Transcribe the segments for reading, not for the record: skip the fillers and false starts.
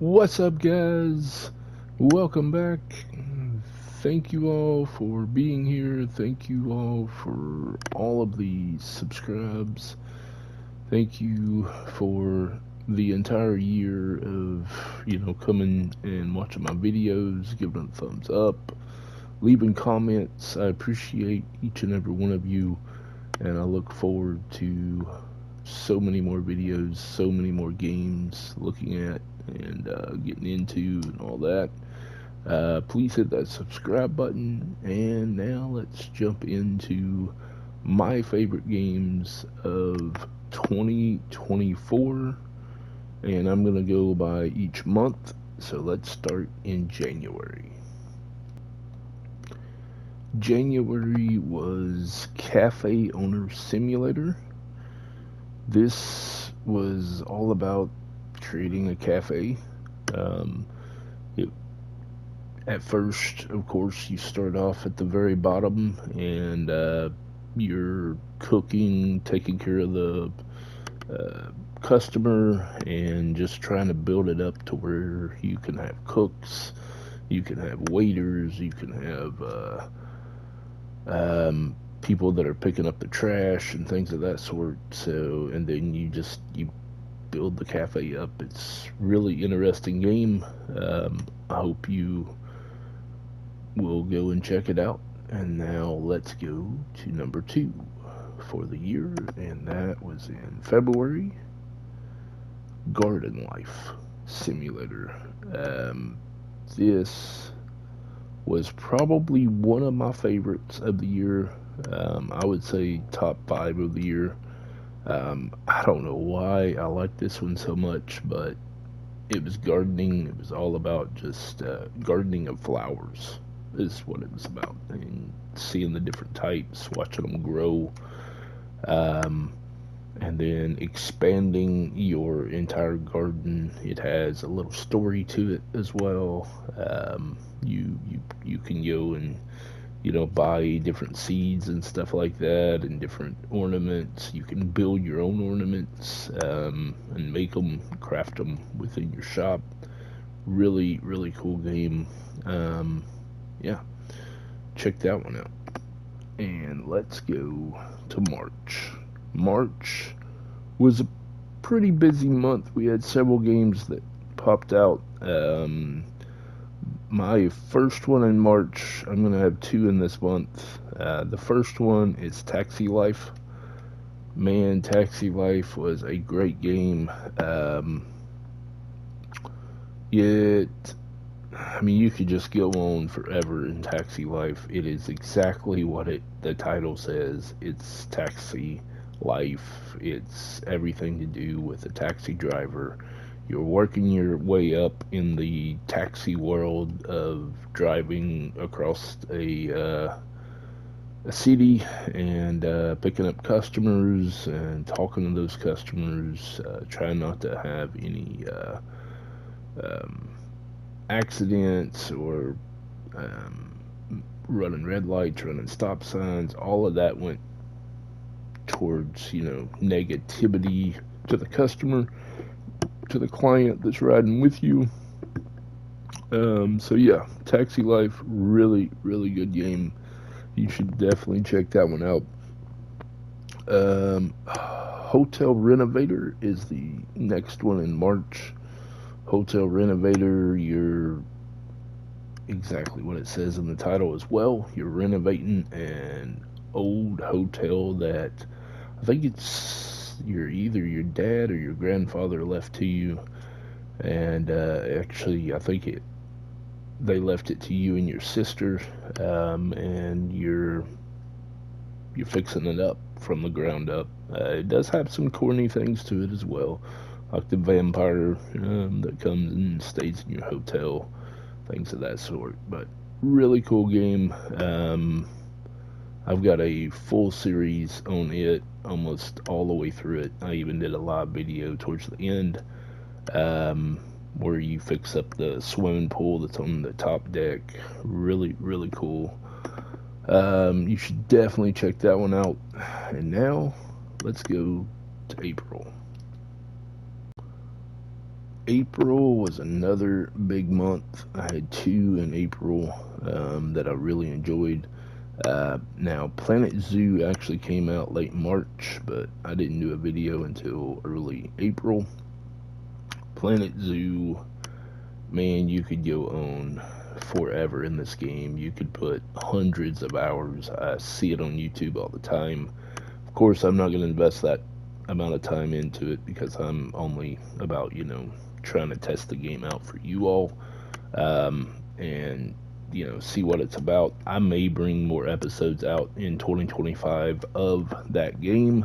What's up, guys? Welcome back. Thank you all for being here. Thank you all for all of the subscribes. Thank you for the entire year of, coming and watching my videos, giving them a thumbs up, leaving comments. I appreciate each and every one of you, and I look forward to so many more videos, so many more games looking at and getting into and all that. Please hit that subscribe button, and now let's jump into my favorite games of 2024, and I'm gonna go by each month. So let's start in January. January was Cafe Owner Simulator. This was all about creating a cafe. Um, it, at first, of course, you start off at the very bottom, and you're cooking, taking care of the customer, and just trying to build it up to where you can have cooks, you can have waiters, you can have people that are picking up the trash and things of that sort. So, and then you build the cafe up. It's really interesting game. I hope you will go and check it out. And now let's go to number 2 for the year, and that was in February. Garden Life Simulator. This was probably one of my favorites of the year. I would say top 5 of the year. I don't know why I like this one so much, but it was gardening. It was all about just gardening of flowers is what it was about, and seeing the different types, watching them grow, and then expanding your entire garden. It has a little story to it as well. You can go and buy different seeds and stuff like that, and different ornaments. You can build your own ornaments and make them, craft them within your shop. Really, really cool game. Yeah, check that one out. And let's go to March. March was a pretty busy month. We had several games that popped out. My first one in March, I'm going to have 2 in this month. The first one is Taxi Life. Man, Taxi Life was a great game. You could just go on forever in Taxi Life. It is exactly what the title says. It's Taxi Life. It's everything to do with a taxi driver. You're working your way up in the taxi world of driving across a city and picking up customers and talking to those customers, trying not to have any um, accidents or running red lights, running stop signs. All of that went towards, negativity to the customer, to the client that's riding with you. So yeah, Taxi Life, really, really good game. You should definitely check that one out. Hotel Renovator is the next one in March. Hotel Renovator, you're exactly what it says in the title as well. You're renovating an old hotel that I think either your dad or your grandfather left to you, and actually I think they left it to you and your sister, and you're fixing it up from the ground up. It does have some corny things to it as well, like the vampire that comes and stays in your hotel, things of that sort. But really cool game. I've got a full series on it, almost all the way through it. I even did a live video towards the end, where you fix up the swimming pool that's on the top deck. Really, really cool. You should definitely check that one out. And now, let's go to April. April was another big month. I had two in April that I really enjoyed. Now, Planet Zoo actually came out late March, but I didn't do a video until early April. Planet Zoo, man, you could go on forever in this game. You could put hundreds of hours. I see it on YouTube all the time. Of course, I'm not going to invest that amount of time into it because I'm only about, trying to test the game out for you all, and see what it's about. I may bring more episodes out in 2025 of that game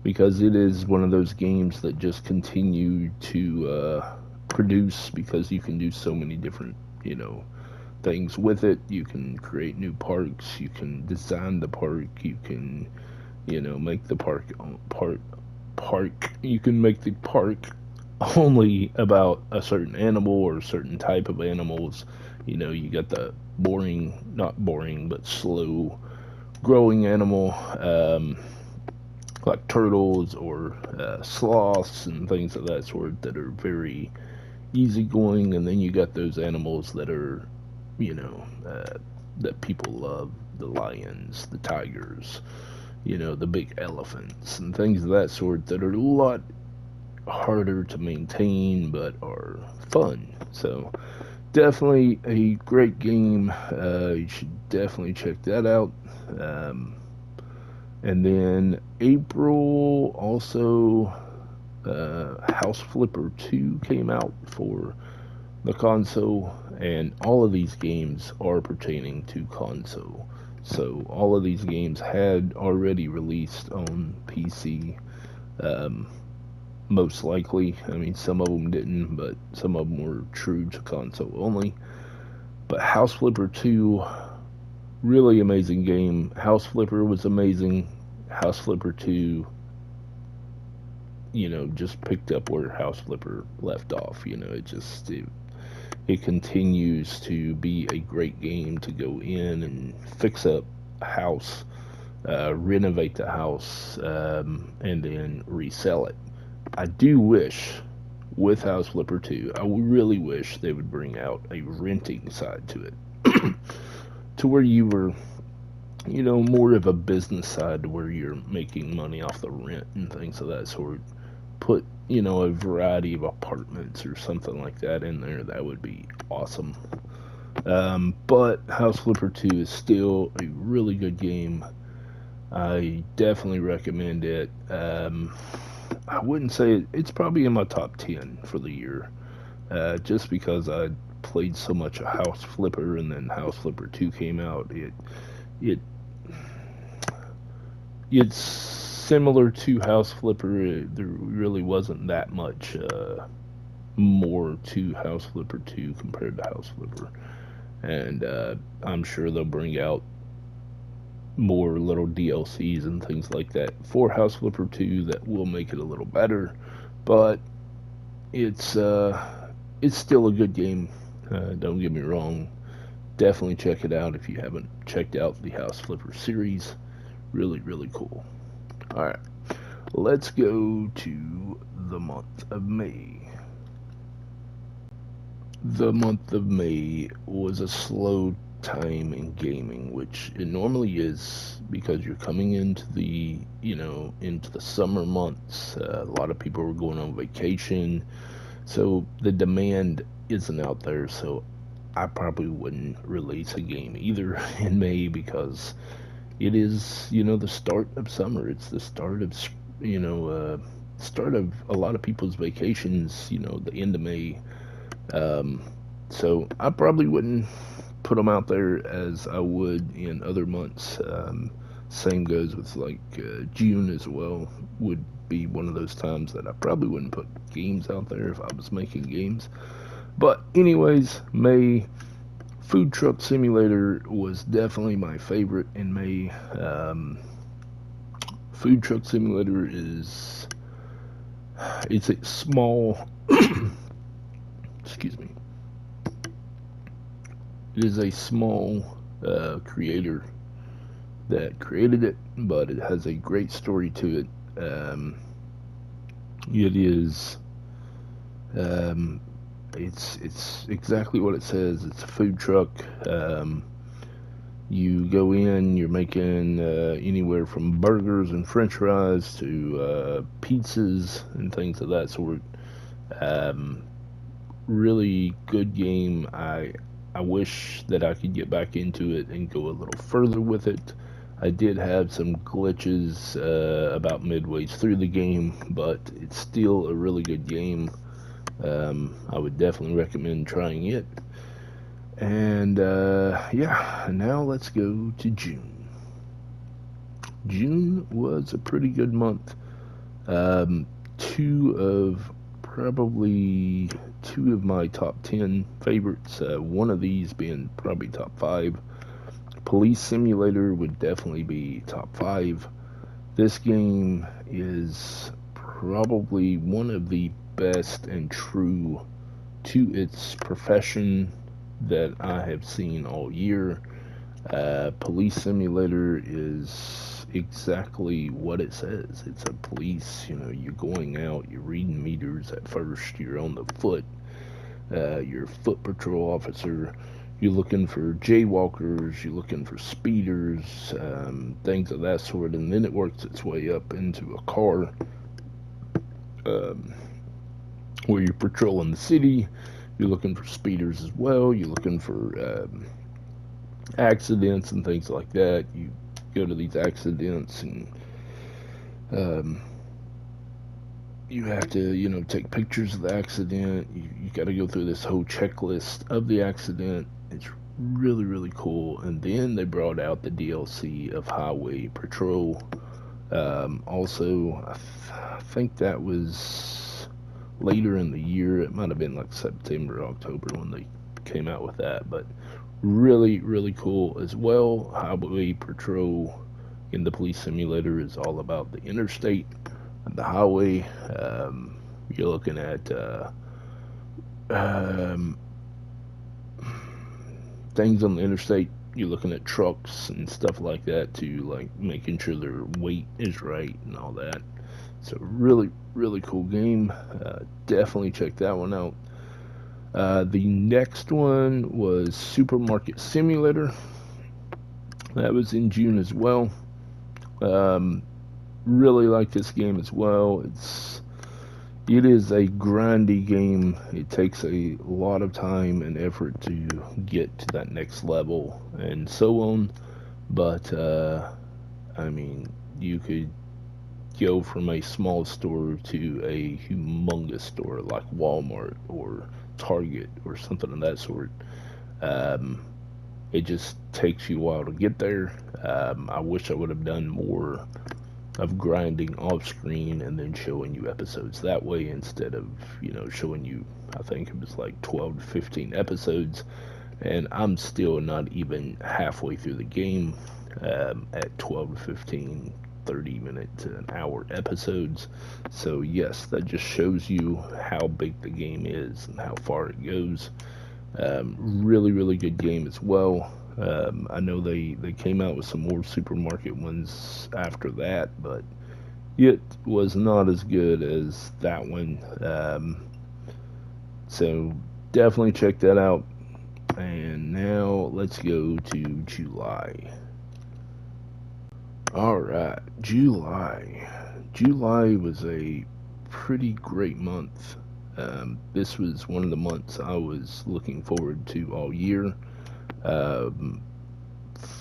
because it is one of those games that just continue to produce, because you can do so many different things with it. You can create new parks, you can design the park, you can make the park you can make the park only about a certain animal or a certain type of animals. You got the not boring, but slow growing animal, like turtles or sloths and things of that sort that are very easygoing. And then you got those animals that are, that people love, the lions, the tigers, the big elephants and things of that sort that are a lot harder to maintain but are fun. So definitely a great game. You should definitely check that out. And then April also, House Flipper 2 came out for the console, and all of these games are pertaining to console. So all of these games had already released on PC, most likely. I mean, some of them didn't, but some of them were true to console only. But House Flipper 2, really amazing game. House Flipper was amazing. House Flipper 2, just picked up where House Flipper left off. It continues to be a great game to go in and fix up a house, renovate the house, and then resell it. I do wish, with House Flipper 2, I really wish they would bring out a renting side to it. To where you were, more of a business side, to where you're making money off the rent and things of that sort. Put, a variety of apartments or something like that in there. That would be awesome. But House Flipper 2 is still a really good game. I definitely recommend it. I wouldn't say it's probably in my top 10 for the year, just because I played so much of House Flipper, and then House Flipper 2 came out. It's similar to House Flipper. There really wasn't that much more to House Flipper 2 compared to House Flipper, and I'm sure they'll bring out more little DLCs and things like that for House Flipper 2 that will make it a little better. But it's still a good game. Don't get me wrong. Definitely check it out if you haven't checked out the House Flipper series. Really, really cool. Alright, let's go to the month of May. The month of May was a slow time in gaming, which it normally is, because you're coming into the into the summer months. A lot of people are going on vacation, so the demand isn't out there. So I probably wouldn't release a game either in May, because it is the start of summer. It's the start of start of a lot of people's vacations, the end of May. So I probably wouldn't put them out there as I would in other months. Same goes with like June as well. Would be one of those times that I probably wouldn't put games out there if I was making games. But anyways, May, Food Truck Simulator was definitely my favorite in May. Food Truck Simulator it's a small excuse me. It is a small creator that created it, but it has a great story to it. It is It's exactly what it says. It's a food truck. You go in, you're making anywhere from burgers and french fries to pizzas and things of that sort. Um, Really good game. I wish that I could get back into it and go a little further with it. I did have some glitches about midways through the game, but it's still a really good game. I would definitely recommend trying it. And yeah, now let's go to June. June was a pretty good month. Probably two of my top 10 favorites. One of these being probably top 5. Police Simulator would definitely be top 5. This game is probably one of the best and true to its profession that I have seen all year. Police Simulator is exactly what it says. It's a police, you're going out, you're reading meters at first, you're on the foot, you're a foot patrol officer, you're looking for jaywalkers, you're looking for speeders, things of that sort, and then it works its way up into a car where you're patrolling the city. You're looking for speeders as well. You're looking for accidents and things like that. You go to these accidents and you have to, take pictures of the accident. You got to go through this whole checklist of the accident. It's really, really cool. And then they brought out the DLC of Highway Patrol. Also, I think that was later in the year. It might have been like September, October when they came out with that. But really, really cool as well. Highway Patrol in the Police Simulator is all about the interstate and the highway. You're looking at things on the interstate. You're looking at trucks and stuff like that to like making sure their weight is right and all that. So really, really cool game. Definitely check that one out. The next one was Supermarket Simulator. That was in June as well. Really like this game as well. It is a grindy game. It takes a lot of time and effort to get to that next level and so on. But I mean, you could go from a small store to a humongous store like Walmart or Target or something of that sort. It just takes you a while to get there. I wish I would have done more of grinding off screen and then showing you episodes that way instead of, showing you, I think it was like 12 to 15 episodes, and I'm still not even halfway through the game at 12 to 15 30-minute to an hour episodes. So yes, that just shows you how big the game is and how far it goes. Really, really good game as well. I know they came out with some more supermarket ones after that, but it was not as good as that one. So definitely check that out. And now let's go to July. Alright, July. July was a pretty great month. This was one of the months I was looking forward to all year.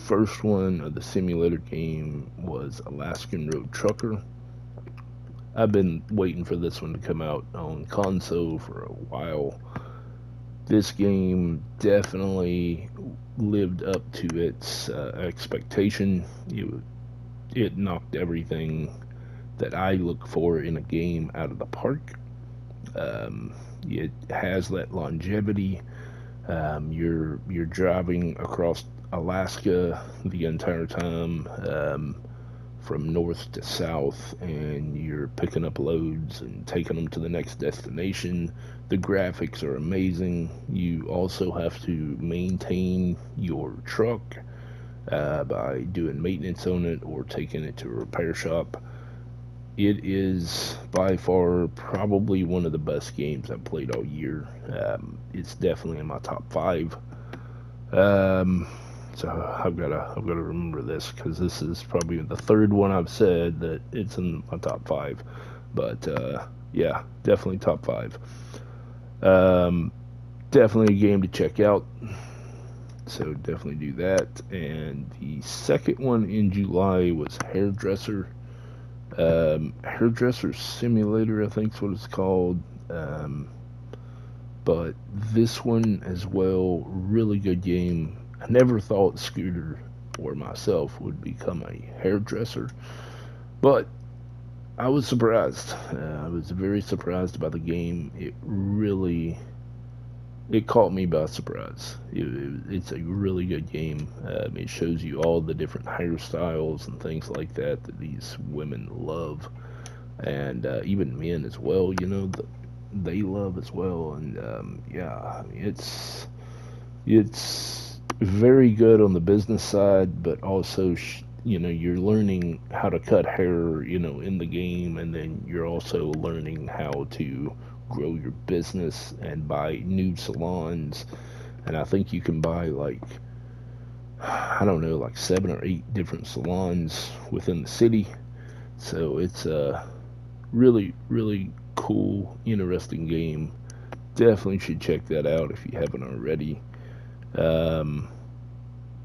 First one of the simulator game was Alaskan Road Trucker. I've been waiting for this one to come out on console for a while. This game definitely lived up to its expectation. It knocked everything that I look for in a game out of the park. It has that longevity. You're driving across Alaska the entire time, from north to south, and you're picking up loads and taking them to the next destination. The graphics are amazing. You also have to maintain your truck by doing maintenance on it or taking it to a repair shop. it is by far probably one of the best games I've played all year. It's definitely in my top five. Um, so I've gotta remember this because this is probably the third one I've said that it's in my top five. But yeah, definitely top five. Um, Definitely a game to check out. So definitely do that. And the second one in July was Hairdresser Simulator, I think is what it's called. But this one as well, really good game. I never thought Scooter or myself would become a hairdresser, but I was surprised. I was very surprised by the game. It caught me by surprise. It's a really good game. It shows you all the different hairstyles and things like that that these women love, and even men as well. They love as well. And yeah, I mean, it's very good on the business side, but also you're learning how to cut hair in the game, and then you're also learning how to grow your business and buy new salons. And I think you can buy like, I don't know, like 7 or 8 different salons within the city. So it's a really cool, interesting game. Definitely should check that out if you haven't already. um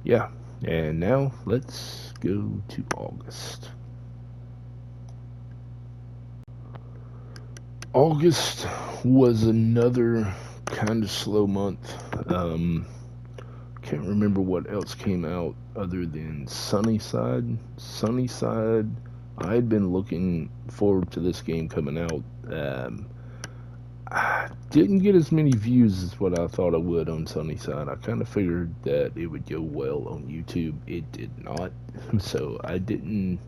yeah, and now let's go to August. August was another kind of slow month. Can't remember what else came out other than Sunnyside. Sunnyside, I had been looking forward to this game coming out. I didn't get as many views as what I thought I would on Sunnyside. I kind of figured that it would go well on YouTube. It did not. So I didn't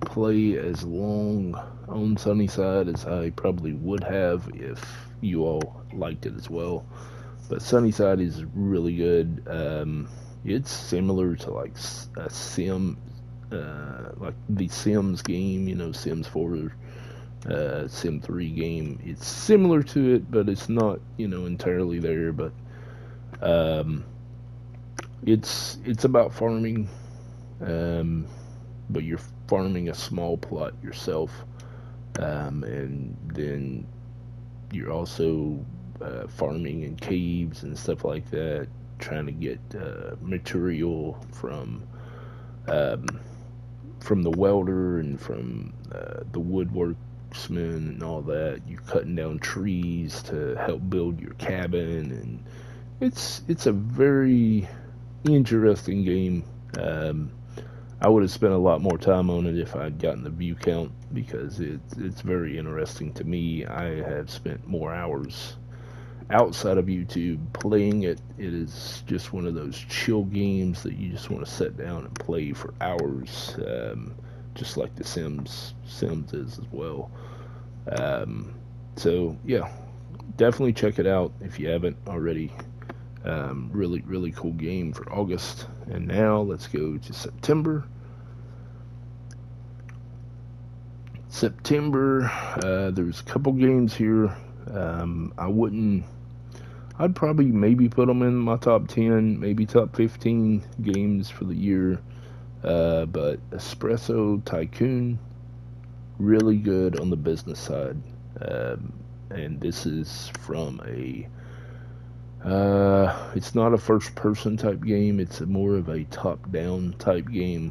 play as long on Sunnyside as I probably would have if you all liked it as well. But Sunnyside is really good. It's similar to like a Sim, like the Sims game, Sims 4, Sim 3 game. It's similar to it, but it's not, entirely there. But um, it's about farming, but you're farming a small plot yourself, and then you're also farming in caves and stuff like that, trying to get material um, from the welder and from the woodworksman and all that. You're cutting down trees to help build your cabin, and it's a very interesting game. I would have spent a lot more time on it if I'd gotten the view count, because it's very interesting to me. I have spent more hours outside of YouTube playing it. It is just one of those chill games that you just want to sit down and play for hours, just like the Sims is as well. So yeah, definitely check it out if you haven't already. Really cool game for August. And now let's go to September. There's a couple games here. I'd probably maybe put them in my top 10, maybe top 15 games for the year. But Espresso Tycoon, really good on the business side. And this is from it's not a first person type game, it's more of a top down type game.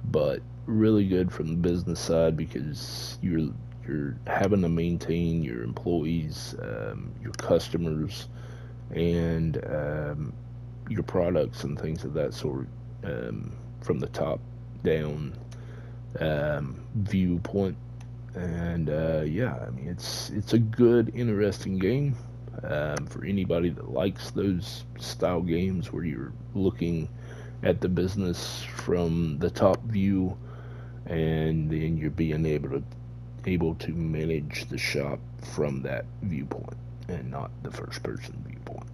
But really good from the business side, because you're having to maintain your employees, your customers, and your products and things of that sort, from the top down viewpoint. And yeah, I mean, it's a good, interesting game. For anybody that likes those style games where you're looking at the business from the top view, and then you're being able to manage the shop from that viewpoint and not the first person viewpoint.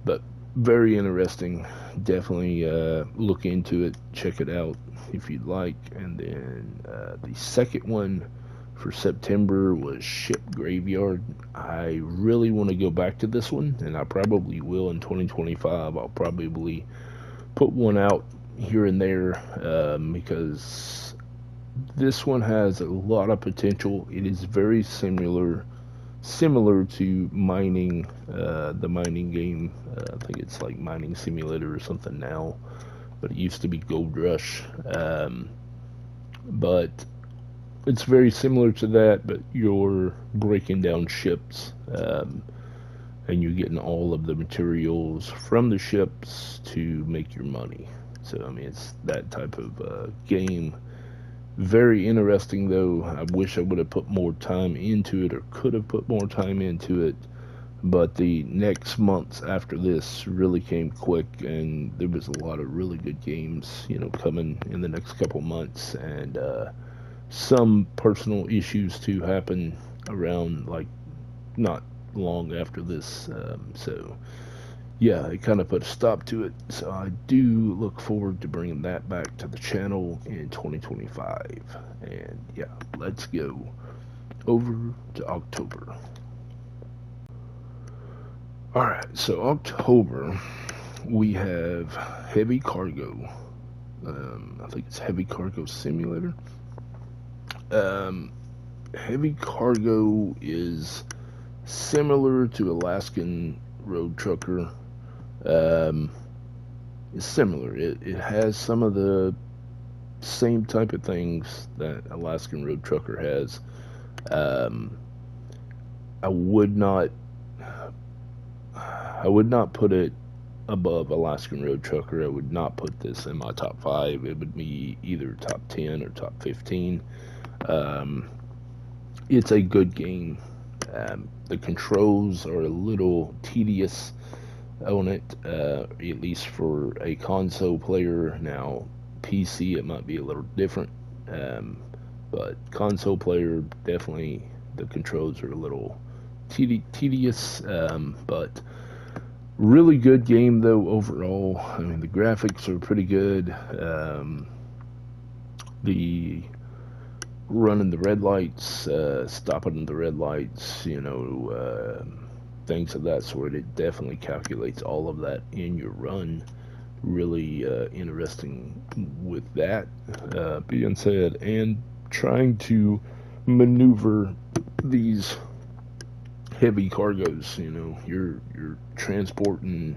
But very interesting. Definitely look into it, check it out. if you'd like. And then the second one for September was Ship Graveyard. I really want to go back to this one, and I probably will in 2025. I'll probably put one out here and there, because this one has a lot of potential. It is very similar to mining, the mining game. I think it's like Mining Simulator or something now, but it used to be Gold Rush. But it's very similar to that, but you're breaking down ships, and you're getting all of the materials from the ships to make your money. So, I mean, it's that type of game. Very interesting, though. I wish I would have put more time into it, or could have put more time into it. But the next months after this really came quick, and there was a lot of really good games, coming in the next couple months. And some personal issues to happen around, like, not long after this. So yeah, it kind of put a stop to it. So I do look forward to bringing that back to the channel in 2025. And yeah, let's go over to October. Alright, so October, we have Heavy Cargo. I think it's Heavy Cargo Simulator. Heavy Cargo is similar to Alaskan Road Trucker. It's similar. It has some of the same type of things that Alaskan Road Trucker has. I would not put it above Alaskan Road Trucker. I would not put this in my top 5. It would be either top 10 or top 15. It's a good game. The controls are a little tedious on it, at least for a console player. Now, PC, it might be a little different, but console player, definitely the controls are a little tedious, but really good game, though, overall. I mean, the graphics are pretty good. The running the red lights, stopping the red lights, things of that sort. It definitely calculates all of that in your run. Really interesting with that being said, and trying to maneuver these heavy cargoes. You're transporting,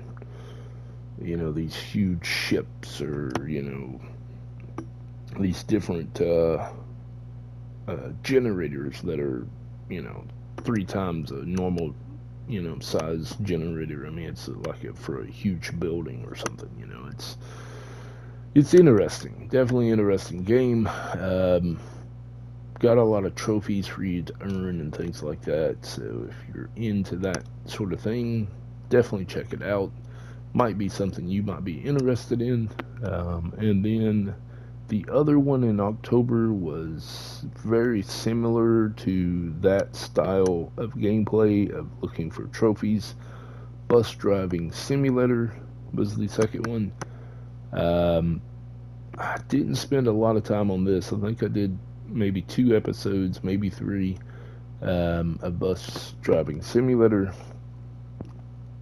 these huge ships, or these different generators that are 3 times a normal size generator. I mean, it's like for a huge building or something. It's interesting. Definitely interesting game. Got a lot of trophies for you to earn and things like that. So if you're into that sort of thing, definitely check it out. Might be something you might be interested in. And then the other one in October was very similar to that style of gameplay of looking for trophies. Bus Driving Simulator was the second one. I didn't spend a lot of time on this. I think I did maybe 2 episodes, maybe 3, of Bus Driving Simulator.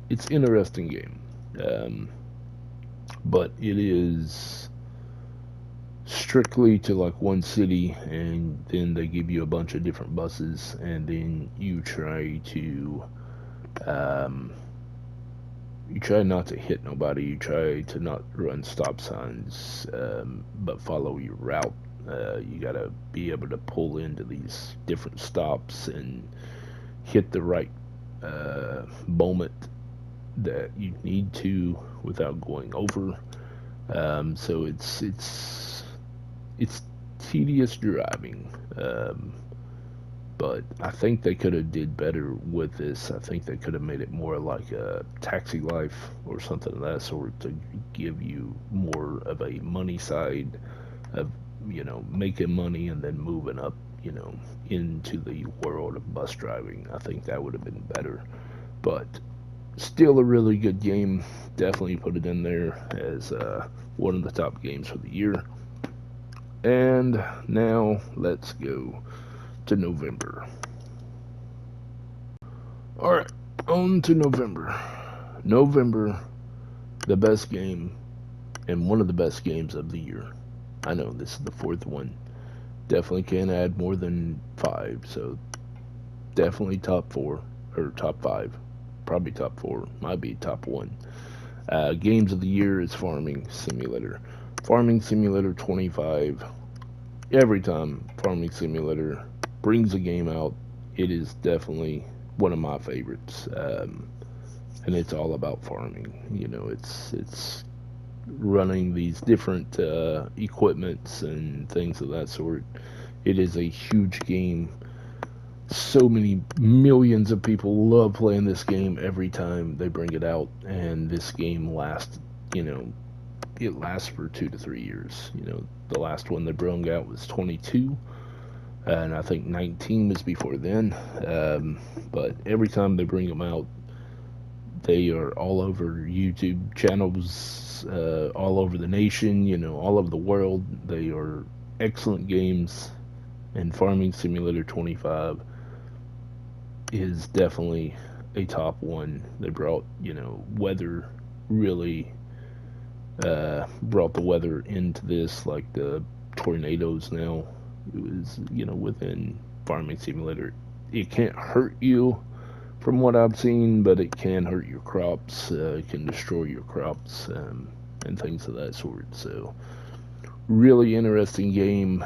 It's an interesting game, but it is strictly to like one city, and then they give you a bunch of different buses, and then you try not to hit nobody. You try to not run stop signs, but follow your route. You gotta be able to pull into these different stops and hit the right moment that you need to without going over. So it's tedious driving, but I think they could have did better with this. I think they could have made it more like a Taxi Life or something of that sort, to give you more of a money side of making money and then moving up into the world of bus driving. I think that would have been better, but still a really good game. Definitely put it in there as one of the top games for the year. And now let's go to November. Alright, on to November. November, the best game, and one of the best games of the year. I know this is the fourth one. Definitely can't add more than 5, so definitely top 4, or top 5. Probably top 4, might be top 1. Games of the year is Farming Simulator. Farming Simulator 25. Every time Farming Simulator brings a game out, it is definitely one of my favorites. And it's all about farming. You know, it's running these different equipments and things of that sort. It is a huge game. So many millions of people love playing this game every time they bring it out, and this game lasts, it lasts for 2 to 3 years. The last one they brought out was 22, and I think 19 was before then. But every time they bring them out, they are all over YouTube channels, all over the nation, all over the world. They are excellent games, and Farming Simulator 25 is definitely a top one. They brought, weather, really brought the weather into this, like the tornadoes now. It was, within Farming Simulator. It can't hurt you from what I've seen, but it can hurt your crops. It can destroy your crops and things of that sort. So, really interesting game.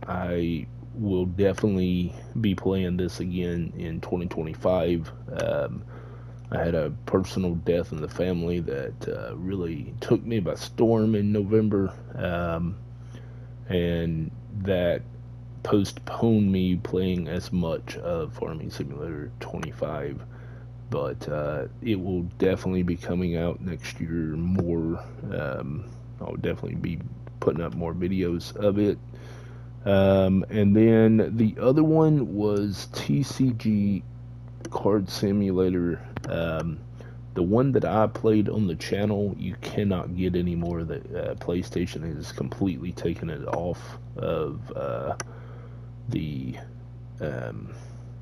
I will definitely be playing this again in 2025. I had a personal death in the family that really took me by storm in November, and that postponed me playing as much of Farming Simulator 25, but it will definitely be coming out next year more. I'll definitely be putting up more videos of it. And then the other one was TCG Card Simulator. The one that I played on the channel, you cannot get anymore. The PlayStation has completely taken it off of the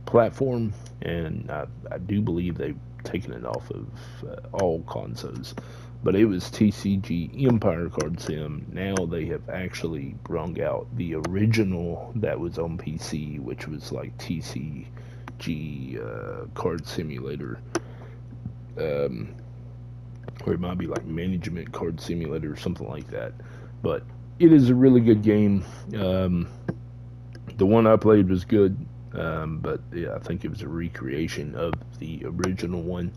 platform, and I do believe they've taken it off of all consoles. But it was TCG Empire Card Sim. Now they have actually brought out the original that was on PC, which was like TCG Card Simulator. Or it might be like Management Card Simulator or something like that. But it is a really good game. The one I played was good, but yeah, I think it was a recreation of the original one.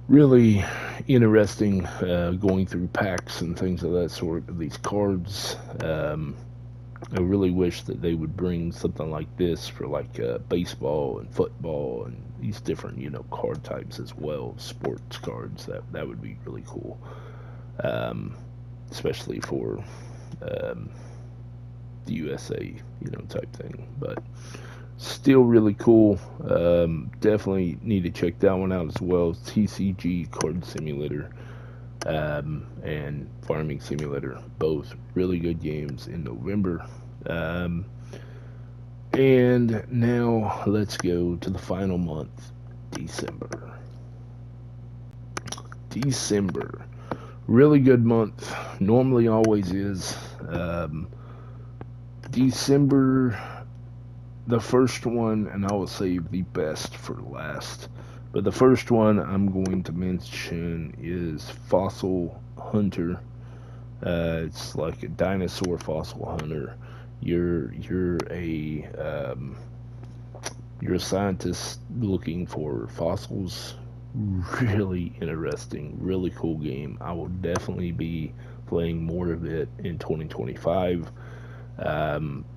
Really interesting, going through packs and things of that sort of these cards. I really wish that they would bring something like this for like baseball and football and these different, card types as well, sports cards. That would be really cool, especially for the USA, type thing. But still really cool. Definitely need to check that one out as well. TCG Card Simulator and Farming Simulator, both really good games in November. And now let's go to the final month, December. December, really good month. Normally always is. December, the first one, and I will save the best for last, but the first one I'm going to mention is Fossil Hunter. It's like a dinosaur fossil hunter. You're a scientist looking for fossils. Really interesting, really cool game. I will definitely be playing more of it in 2025.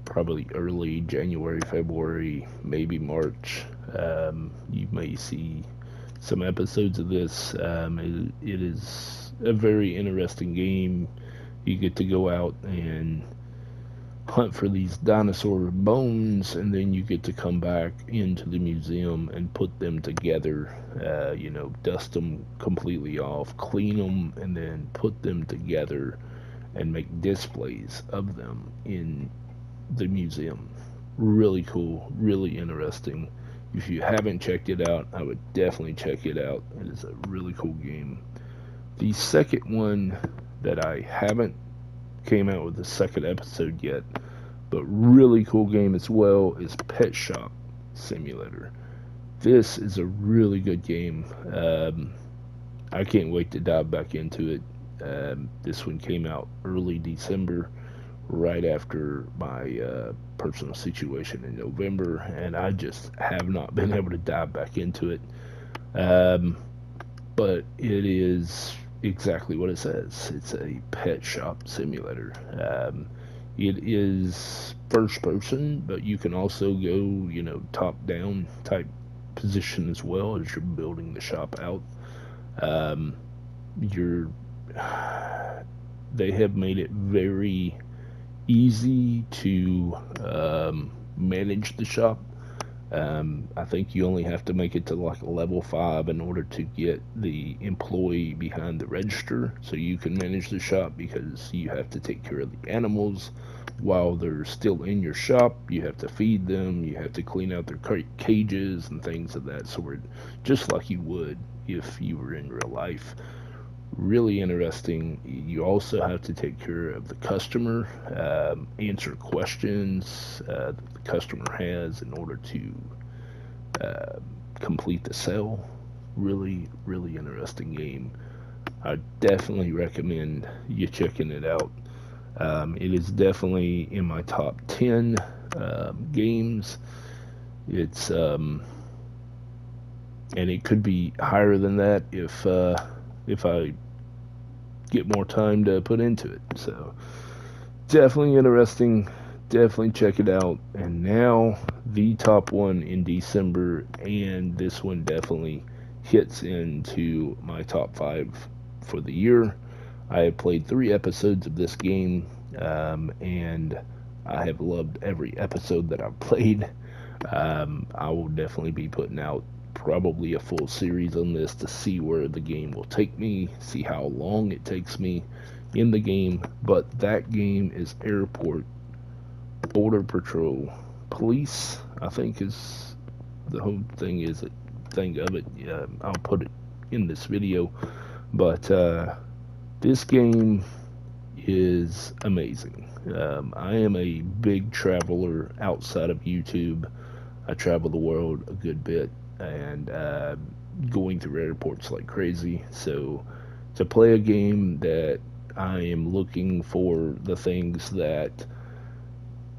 Probably early January, February, maybe March. You may see some episodes of this. It is a very interesting game. You get to go out and hunt for these dinosaur bones, and then you get to come back into the museum and put them together. Dust them completely off, clean them, and then put them together and make displays of them in the museum. Really cool, really interesting. If you haven't checked it out, I would definitely check it out. It is a really cool game. The second one that I haven't came out with the second episode yet, but really cool game as well, is Pet Shop Simulator. This is a really good game. I can't wait to dive back into it. This one came out early December, right after my personal situation in November, and I just have not been able to dive back into it. But it is exactly what it says. It's a pet shop simulator. It is first person, but you can also go, top down type position as well as you're building the shop out. They have made it very easy to manage the shop. I think you only have to make it to like level 5 in order to get the employee behind the register, so you can manage the shop, because you have to take care of the animals while they're still in your shop. You have to feed them, you have to clean out their cages and things of that sort, just like you would if you were in real life. Really interesting. You also have to take care of the customer, answer questions that the customer has in order to complete the sale. Really, really interesting game. I definitely recommend you checking it out. It is definitely in my top 10 games. It's and it could be higher than that if I get more time to put into it. So definitely interesting. Definitely check it out. And now the top one in December, and this one definitely hits into my top 5 for the year. I have played 3 episodes of this game, and I have loved every episode that I've played. I will definitely be putting out probably a full series on this to see where the game will take me, see how long it takes me in the game. But that game is Airport Border Patrol Police, I think is the whole thing of it. I'll put it in this video, but this game is amazing. I am a big traveler outside of YouTube. I travel the world a good bit, and going through airports like crazy. So to play a game that I am looking for the things that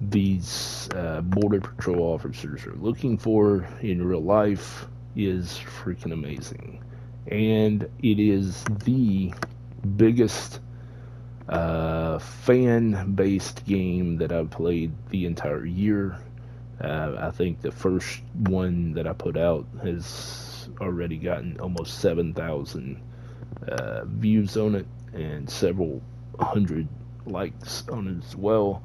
these border patrol officers are looking for in real life is freaking amazing. And it is the biggest fan-based game that I've played the entire year. I think the first one that I put out has already gotten almost 7,000 views on it, and several hundred likes on it as well.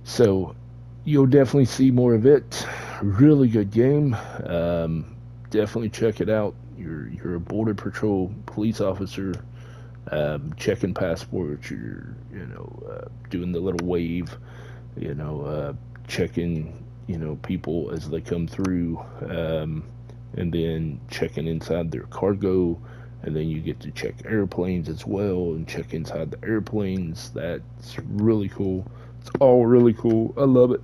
So you'll definitely see more of it. Really good game. Definitely check it out. You're a border patrol police officer, checking passports. You're doing the little wave. Checking people as they come through, and then checking inside their cargo. And then you get to check airplanes as well and check inside the airplanes. That's really cool. It's all really cool. I love it.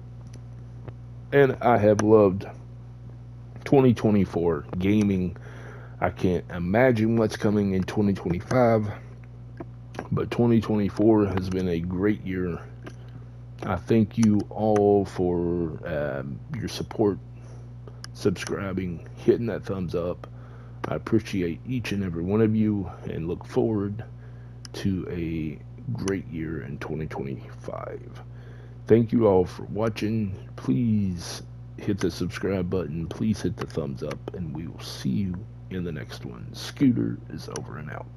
And I have loved 2024 gaming. I can't imagine what's coming in 2025. But 2024 has been a great year. I thank you all for your support, subscribing, hitting that thumbs up. I appreciate each and every one of you, and look forward to a great year in 2025. Thank you all for watching. Please hit the subscribe button. Please hit the thumbs up, and we will see you in the next one. Scooter is over and out.